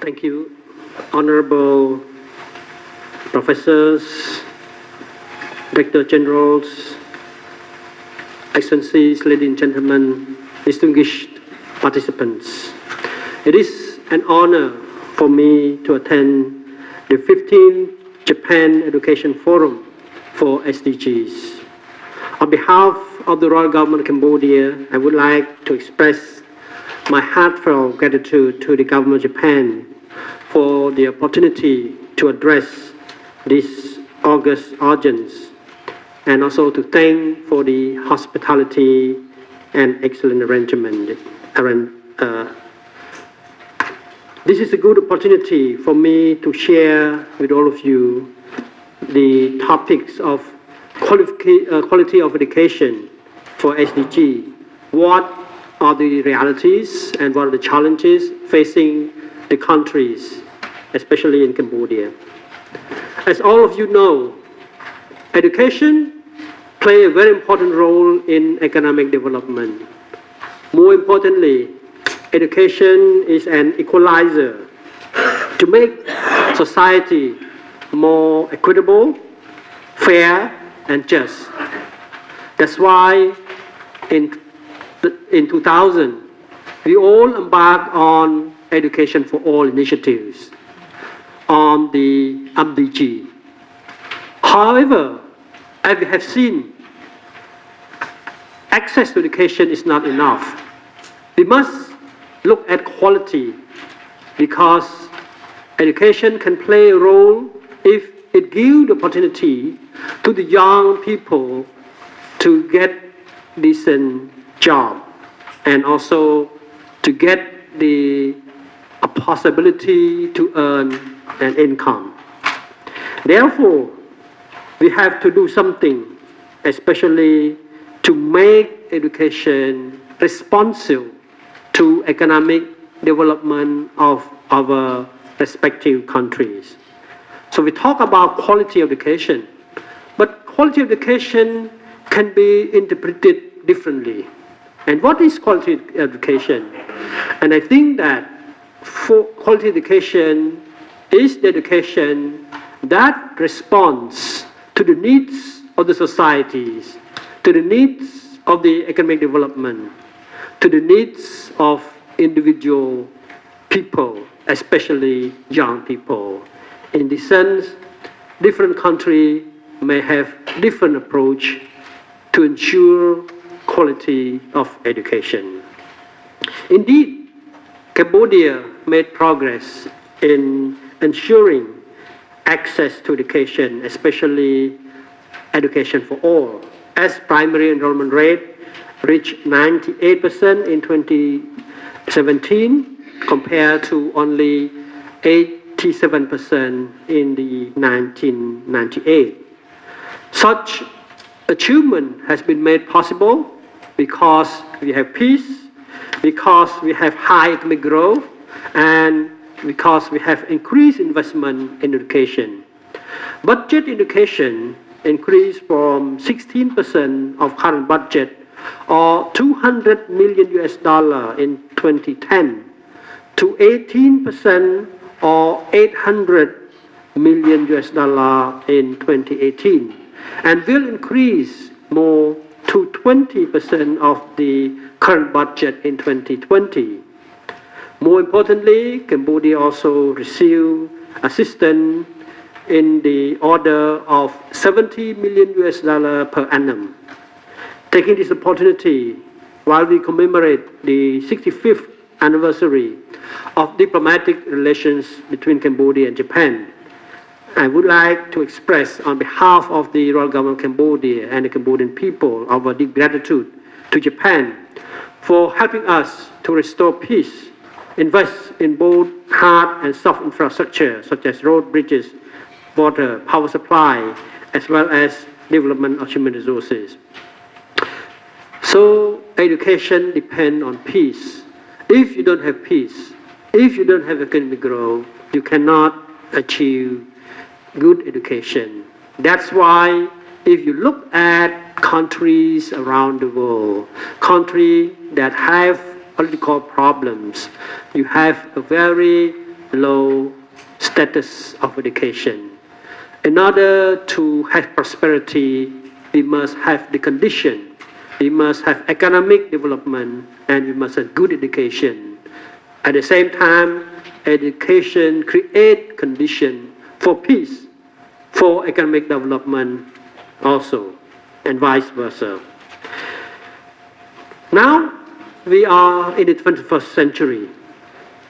Thank you, Honorable Professors, Director Generals, Excellencies, ladies and gentlemen, distinguished participants. It is an honor for me to attend the 15th Japan Education Forum for SDGs. On behalf of the Royal Government of Cambodia, I would like to express my heartfelt gratitude to the Government of Japan for the opportunity to address this august audience, and also to thank for the hospitality and excellent arrangement. This is a good opportunity for me to share with all of you the topics of quality of education for SDG. What are the realities and what are the challenges facing the countries, especially in Cambodia? As all of you know, education plays a very important role in economic development. More importantly, education is an equalizer to make society more equitable, fair, and just. That's why in 2000, we all embarked on Education for All initiatives on the MDG. However, as we have seen, access to education is not enough. We must look at quality, because education can play a role if it gives the opportunity to the young people to get decent job and also to get a possibility to earn an income. Therefore, we have to do something, especially to make education responsive to economic development of our respective countries. So we talk about quality of education, but quality of education can be interpreted differently. And what is quality education? And I think that for quality education is the education that responds to the needs of the societies, to the needs of the economic development, to the needs of individual people, especially young people. In this sense, different countries may have different approach to ensure quality of education. Indeed, Cambodia made progress in ensuring access to education, especially education for all, as primary enrollment rate reached 98% in 2017 compared to only 87% in the 1998. Such achievement has been made possible because we have peace, because we have high economic growth, and because we have increased investment in education. Budget education increased from 16% of current budget, or $200 million in 2010, to 18% or $800 million in 2018, and will increase more to 20% of the current budget in 2020. More importantly, Cambodia also received assistance in the order of $70 million per annum. Taking this opportunity, while we commemorate the 65th anniversary of diplomatic relations between Cambodia and Japan, I would like to express on behalf of the Royal Government of Cambodia and the Cambodian people our deep gratitude to Japan for helping us to restore peace, invest in both hard and soft infrastructure such as road, bridges, water, power supply, as well as development of human resources. So education depends on peace. If you don't have peace, if you don't have economic growth, you cannot achieve good education. That's why if you look at countries around the world, countries that have political problems, you have a very low status of education. In order to have prosperity, we must have the condition. We must have economic development, and we must have good education. At the same time, education creates conditions for peace, for economic development also, and vice versa. Now, we are in the 21st century,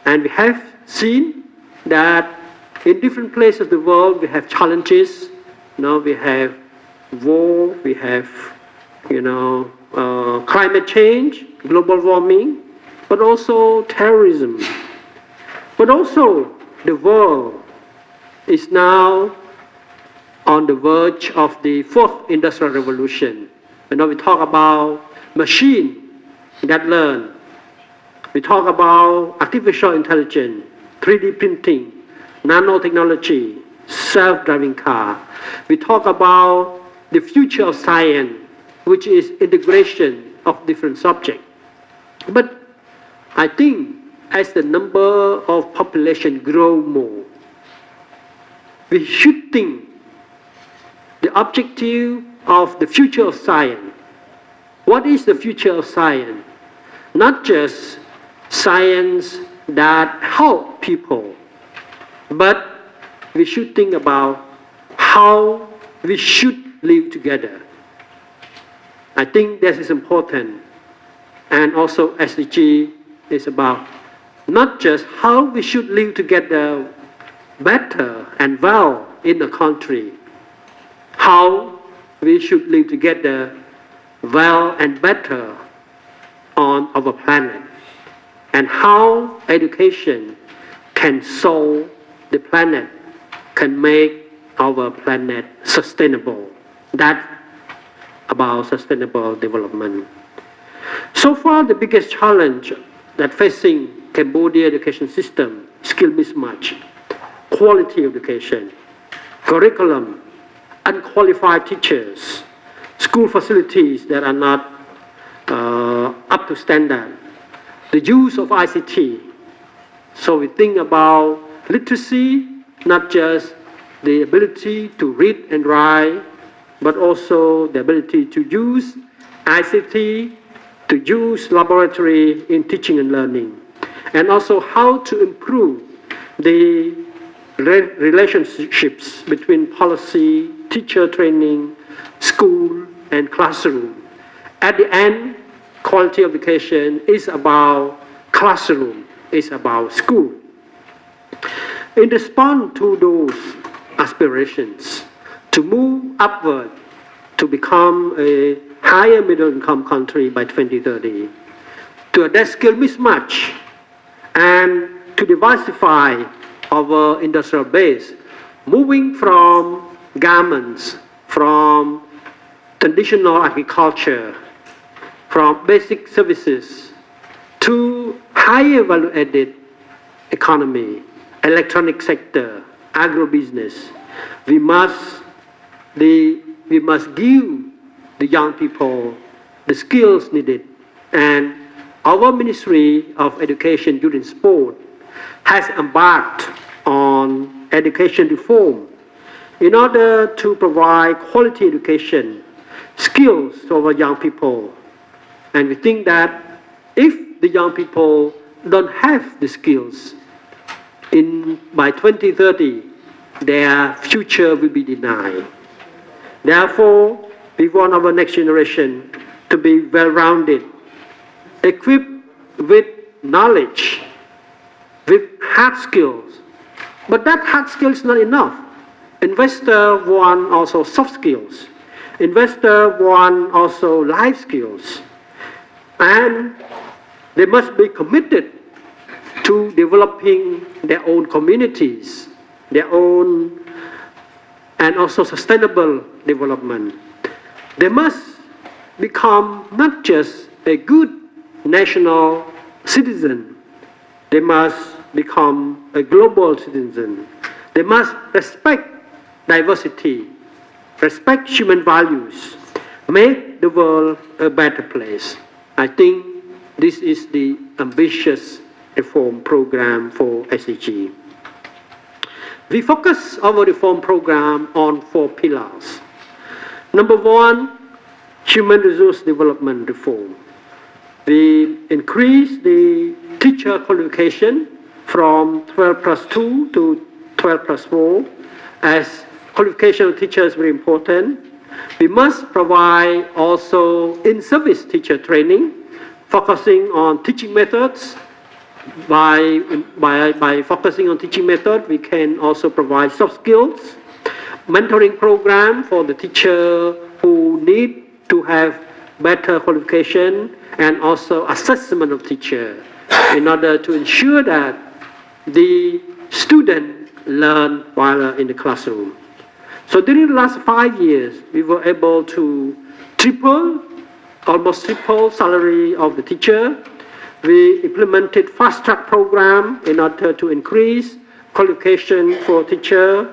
and we have seen that in different places of the world we have challenges. Now we have war, we have, climate change, global warming, but also terrorism. But also the world is now on the verge of the fourth industrial revolution. We talk about machine that learn. We talk about artificial intelligence, 3D printing, nanotechnology, self-driving car. We talk about the future of science, which is integration of different subjects. But I think as the number of population grow more, we should think the objective of the future of science. What is the future of science? Not just science that help people, but we should think about how we should live together. I think this is important. And also SDG is about not just how we should live together better and well in the country, how we should live together well and better on our planet, and how education can solve the planet, can make our planet sustainable. That's about sustainable development. So far, the biggest challenge that facing Cambodia education system, skill mismatch, quality education, curriculum, unqualified teachers, school facilities that are not up to standard, the use of ICT. So we think about literacy, not just the ability to read and write, but also the ability to use ICT, to use laboratory in teaching and learning, and also how to improve the relationships between policy, teacher training, school, and classroom. At the end, quality of education is about classroom, is about school. In response to those aspirations to move upward to become a higher middle income country by 2030, to address skill mismatch and to diversify our industrial base, moving from garments, from traditional agriculture, from basic services to higher value-added economy, electronic sector, agribusiness. We must give the young people the skills needed. And our Ministry of Education, Youth and Sport has embarked on education reform in order to provide quality education, skills to our young people. And we think that if the young people don't have the skills, by 2030, their future will be denied. Therefore, we want our next generation to be well-rounded, equipped with knowledge, with hard skills. But that hard skill is not enough. Investor want also soft skills. Investor want also life skills. And they must be committed to developing their own communities, their own, and also sustainable development. They must become not just a good national citizen, they must become a global citizen. They must respect diversity, respect human values, make the world a better place. I think this is the ambitious reform program for SDG. We focus our reform program on 4 pillars. Number 1, human resource development reform. We increase the teacher qualification from 12+2 to 12+4, as qualification of teachers is very important. We must provide also in-service teacher training, focusing on teaching methods. By focusing on teaching method, we can also provide soft skills, mentoring program for the teacher who need to have better qualification, and also assessment of teacher in order to ensure that the student learn while in the classroom. So during the last 5 years, we were able to almost triple salary of the teacher. We implemented fast-track program in order to increase qualification for teacher,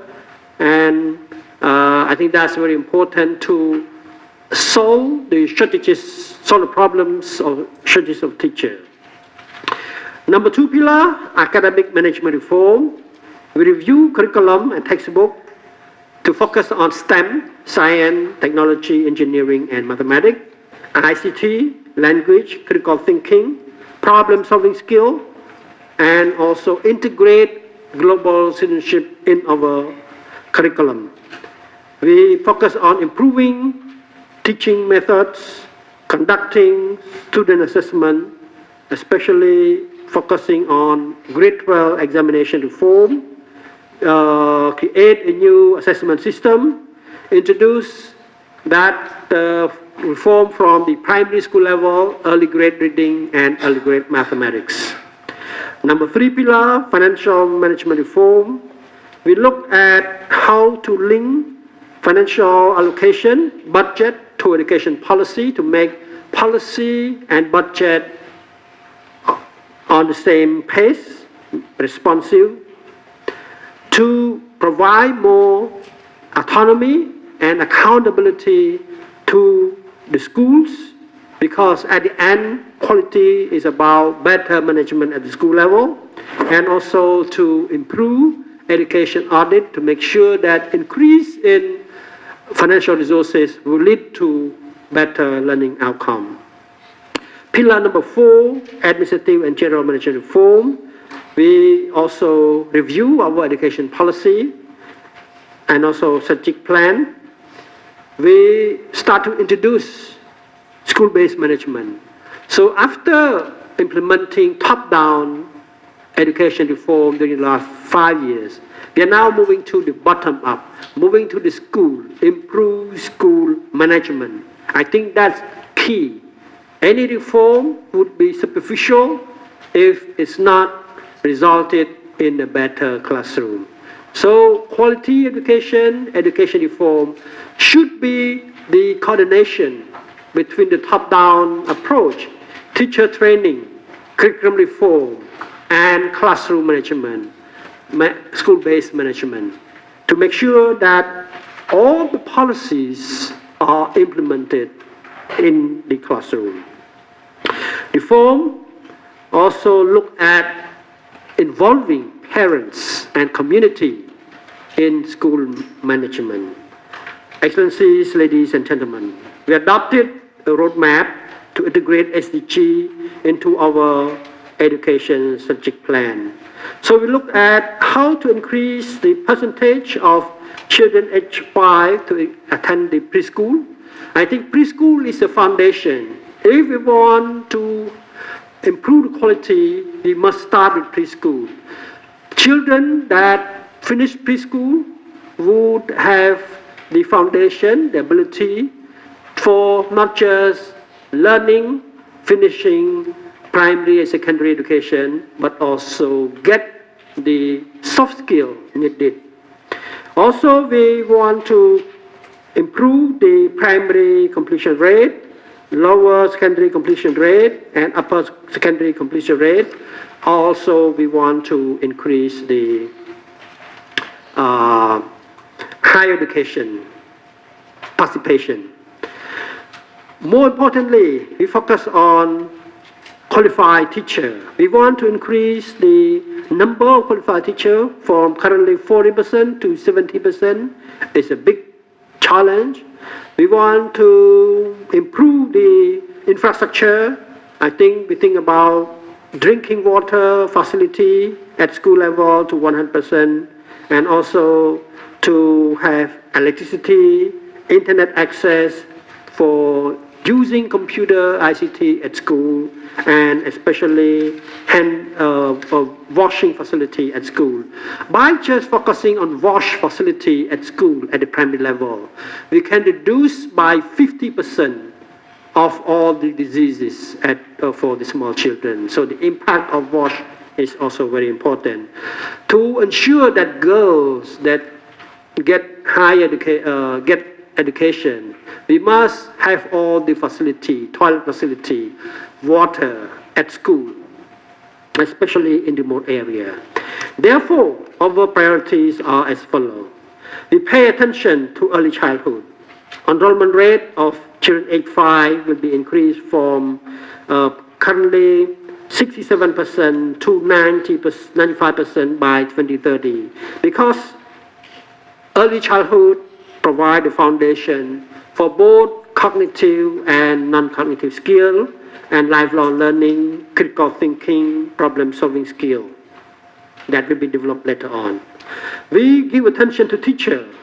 and I think that's very important to solve the problems of shortages of teacher. Number 2 pillar, academic management reform. We review curriculum and textbook to focus on STEM, science, technology, engineering, and mathematics, ICT, language, critical thinking, problem-solving skill, and also integrate global citizenship in our curriculum. We focus on improving teaching methods, conducting student assessment, especially focusing on grade 12 examination reform, create a new assessment system, introduce that reform from the primary school level, early grade reading and early grade mathematics. Number 3 pillar, financial management reform. We look at how to link financial allocation, budget to education policy to make policy and budget on the same pace, responsive, to provide more autonomy and accountability to the schools, because at the end, quality is about better management at the school level, and also to improve education audit to make sure that increase in financial resources will lead to better learning outcome. Pillar number 4, administrative and general management reform. We also review our education policy and also strategic plan. We start to introduce school-based management. So after implementing top-down education reform during the last 5 years, we are now moving to the bottom-up, moving to the school, improve school management. I think that's key. Any reform would be superficial if it's not resulted in a better classroom. So quality education reform should be the coordination between the top-down approach, teacher training, curriculum reform, and classroom management, school-based management, to make sure that all the policies are implemented in the classroom. Reform also look at involving parents and community in school management. Excellencies, ladies and gentlemen, we adopted a roadmap to integrate SDG into our education strategic plan. So we look at how to increase the percentage of children aged 5 to attend the preschool. I think preschool is a foundation. If we want to improve the quality, we must start with preschool. Children that finish preschool would have the foundation, the ability for not just learning, finishing primary and secondary education, but also get the soft skill needed. Also, we want to improve the primary completion rate, lower secondary completion rate, and upper secondary completion rate. Also, we want to increase the higher education participation. More importantly, we focus on qualified teacher. We want to increase the number of qualified teachers from currently 40% to 70%. It's a big challenge. We want to improve the infrastructure. I think we think about drinking water facility at school level to 100%, and also to have electricity, internet access for using computer ICT at school, and especially washing facility at school. By just focusing on wash facility at school at the primary level, we can reduce by 50% of all the diseases for the small children. So the impact of wash is also very important. To ensure that girls that get education, we must have all the facility, toilet facility, water at school, especially in the remote area. Therefore, our priorities are as follows. We pay attention to early childhood. Enrollment rate of children age 5 will be increased from currently 67% to 95% by 2030, because early childhood provide the foundation for both cognitive and non-cognitive skill, and lifelong learning, critical thinking, problem-solving skill that will be developed later on. We give attention to teachers.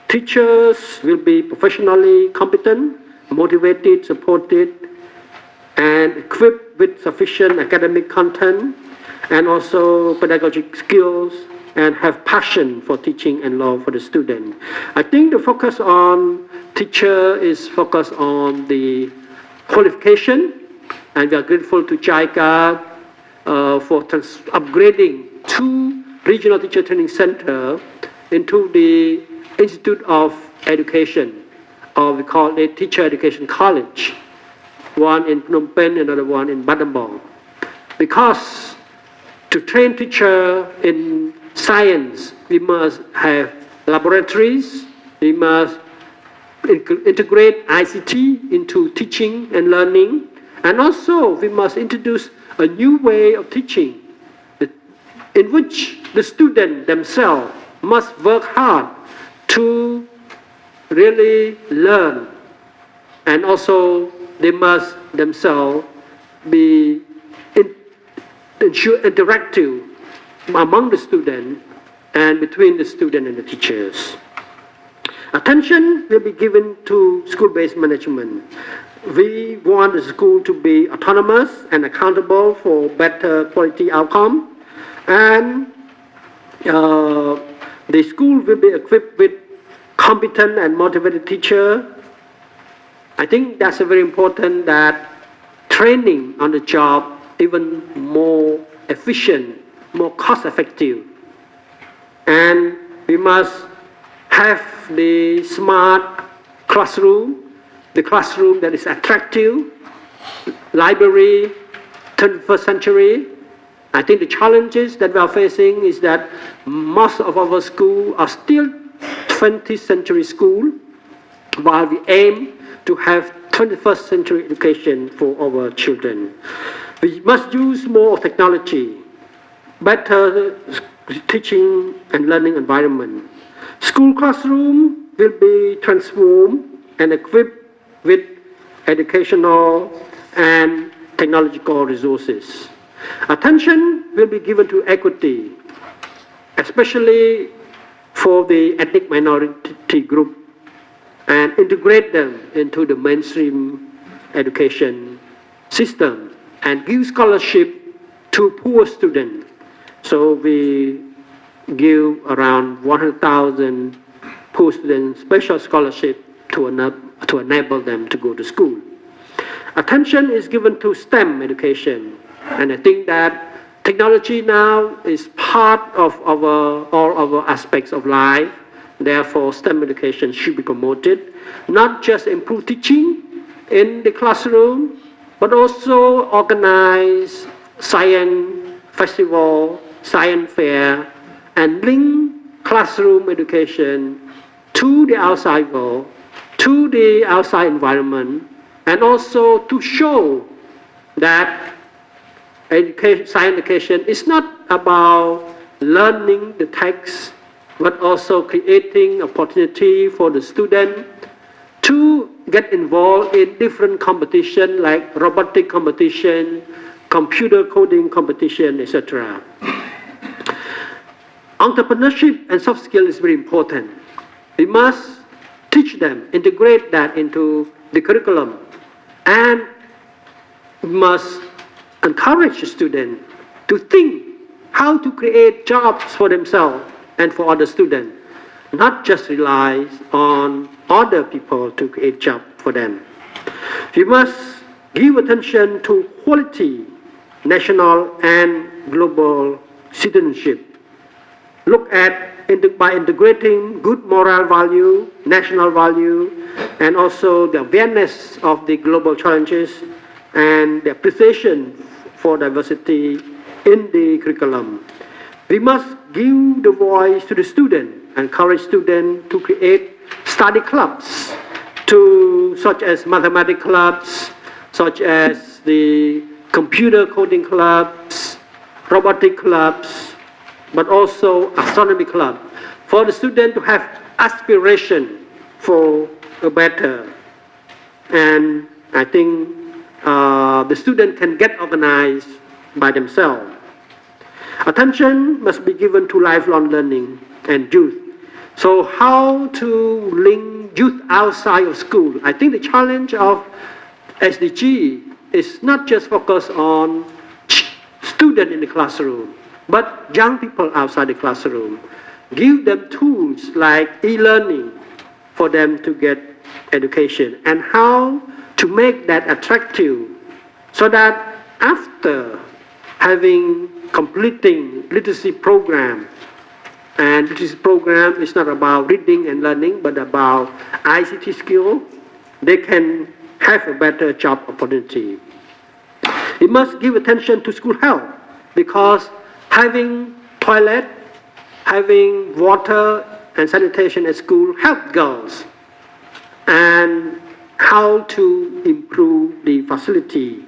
Teachers will be professionally competent, motivated, supported, and equipped with sufficient academic content, and also pedagogic skills, and have passion for teaching and love for the student. I think the focus on teacher is focused on the qualification, and we are grateful to JICA for upgrading 2 regional teacher training centers into the Institute of Education, or we call it Teacher Education College, one in Phnom Penh, another one in Battambang. Because to train teacher in science, we must have laboratories, we must integrate ICT into teaching and learning, and also we must introduce a new way of teaching in which the students themselves must work hard to really learn, and also they must themselves be interactive among the students and between the student and the teachers. Attention will be given to school-based management. We want the school to be autonomous and accountable for better quality outcome, and the school will be equipped with competent and motivated teacher. I think that's very important, that training on the job even more efficient, more cost-effective. And we must have the smart classroom, the classroom that is attractive, library, 21st century. I think the challenges that we are facing is that most of our schools are still 20th century school, while we aim to have 21st century education for our children. We must use more technology, better teaching and learning environment. School classroom will be transformed and equipped with educational and technological resources. Attention will be given to equity, especially for the ethnic minority group, and integrate them into the mainstream education system, and give scholarship to poor students. So we give around 100,000 poor students special scholarship to enable them to go to school. Attention is given to STEM education, and I think that technology now is part of all our aspects of life. Therefore, STEM education should be promoted, not just improve teaching in the classroom, but also organize science festival, science fair, and link classroom education to the outside world, to the outside environment, and also to show that science education is not about learning the text, but also creating opportunity for the student to get involved in different competition like robotic competition, computer coding competition, etc. Entrepreneurship and soft skill is very important. We must teach them, integrate that into the curriculum, and we must encourage the students to think how to create jobs for themselves and for other students, not just rely on other people to create jobs for them. We must give attention to quality, national and global citizenship. Look at by integrating good moral value, national value, and also the awareness of the global challenges and the appreciation for diversity in the curriculum. We must give the voice to the student, encourage students to create study clubs, such as mathematics clubs, such as the computer coding clubs, robotic clubs, but also astronomy club, for the student to have aspiration for a better. And I think the student can get organized by themselves. Attention must be given to lifelong learning and youth. So how to link youth outside of school? I think the challenge of SDG is not just focused on students in the classroom, but young people outside the classroom. Give them tools like e-learning for them to get education, and how to make that attractive so that after completing literacy program, and literacy program is not about reading and learning, but about ICT skill, they can have a better job opportunity. We must give attention to school health, because having toilet, having water and sanitation at school help girls, and how to improve the facility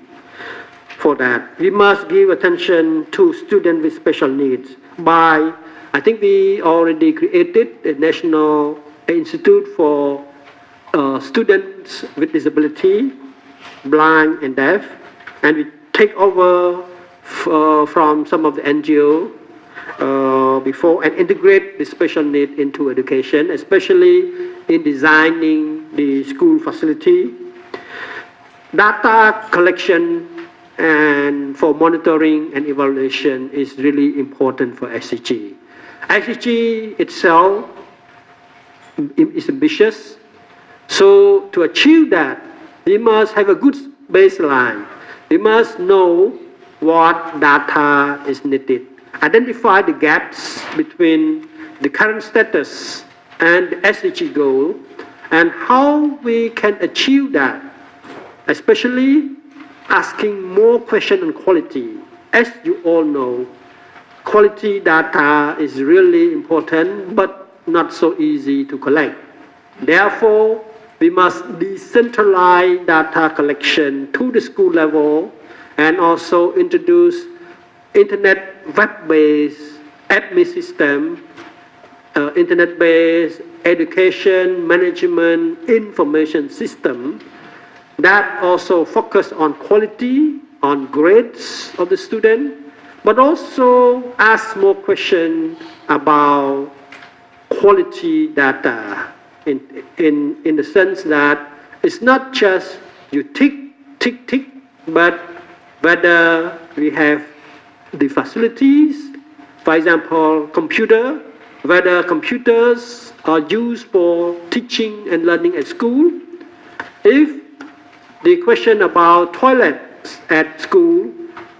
for that. We must give attention to students with special needs by, I think we already created a National Institute for Students with Disability, Blind and Deaf, and we take over from some of the NGO before and integrate the special need into education, especially in designing the school facility. Data collection and for monitoring and evaluation is really important for SDG. SDG itself is ambitious, so to achieve that, we must have a good baseline. We must know what data is needed, identify the gaps between the current status and the SDG goal, and how we can achieve that, especially asking more questions on quality. As you all know, quality data is really important, but not so easy to collect. Therefore, we must decentralize data collection to the school level, and also introduce internet web-based admin system, internet-based education management information system that also focus on quality, on grades of the student, but also ask more questions about quality data in the sense that it's not just you tick, but whether we have the facilities, for example, whether computers are used for teaching and learning at school. If the question about toilets at school,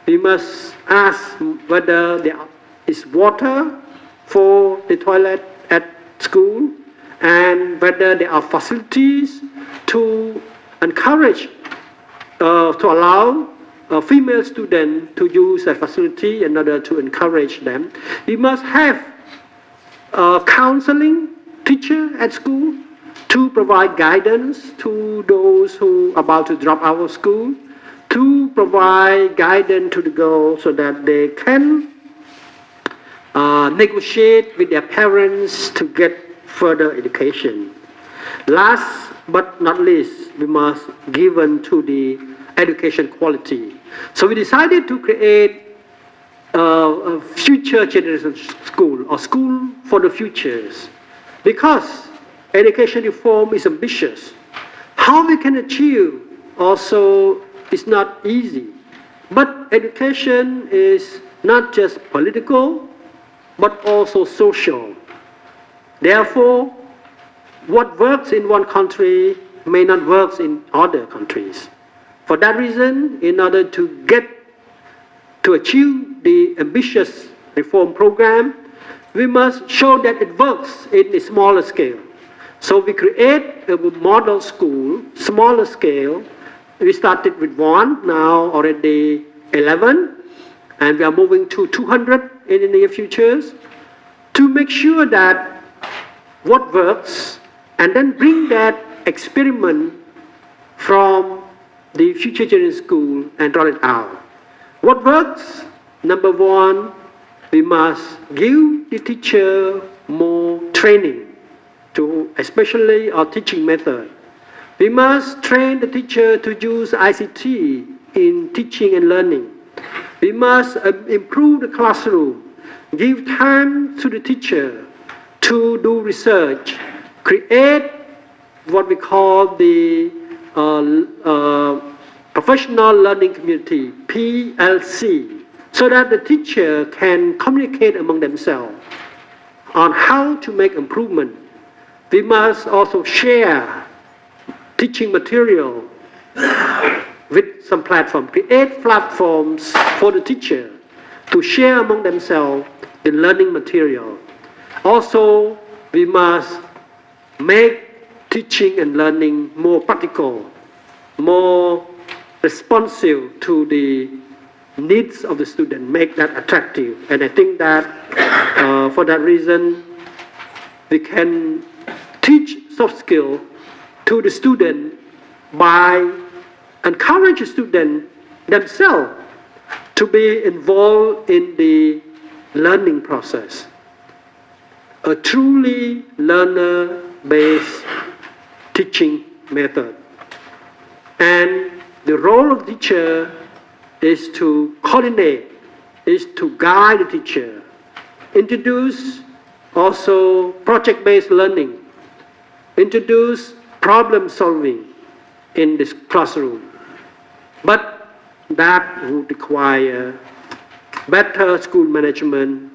we must ask whether there is water for the toilet at school, and whether there are facilities to encourage, to allow female students to use that facility in order to encourage them. We must have counseling teacher at school to provide guidance to those who are about to drop out of school. to provide guidance to the girls so that they can negotiate with their parents to get further education. Last but not least, we must give to the education quality. So we decided to create a future generation school, or school for the futures, because education reform is ambitious. How we can achieve also is not easy. But education is not just political, but also social. Therefore, what works in one country may not work in other countries. For that reason, in order to achieve the ambitious reform program, we must show that it works in a smaller scale. So we create a model school, smaller scale. We started with 1, now already 11, and we are moving to 200 in the near futures, to make sure that what works, and then bring that experiment from the future generation school and roll it out. What works? Number 1, we must give the teacher more training, to especially our teaching method. We must train the teacher to use ICT in teaching and learning. We must improve the classroom, give time to the teacher to do research, create what we call the professional learning community, PLC, so that the teacher can communicate among themselves on how to make improvement. We must also share teaching material with some platform, create platforms for the teacher to share among themselves the learning material. Also, we must make teaching and learning more practical, more responsive to the needs of the student, make that attractive. And I think that for that reason, we can teach soft skill to the student by encouraging students themselves to be involved in the learning process. A truly learner-based teaching method. And the role of the teacher is to coordinate, is to guide the teacher, introduce also project-based learning, introduce problem solving in this classroom. But that would require better school management,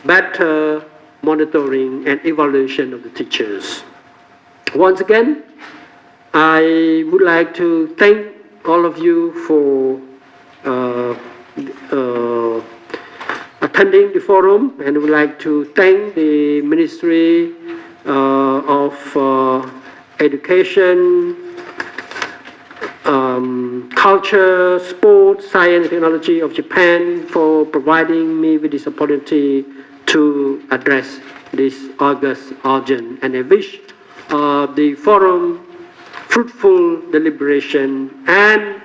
better monitoring and evaluation of the teachers. Once again, I would like to thank all of you for attending the forum, and would like to thank the Ministry of Education, Culture, Sport, Science and Technology of Japan for providing me with this opportunity to address this august organ. And I wish the forum fruitful deliberation, and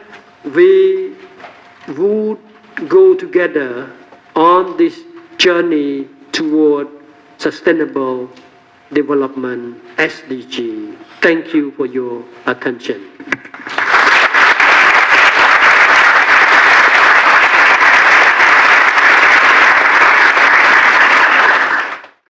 we would go together on this journey toward sustainable development, SDG. Thank you for your attention.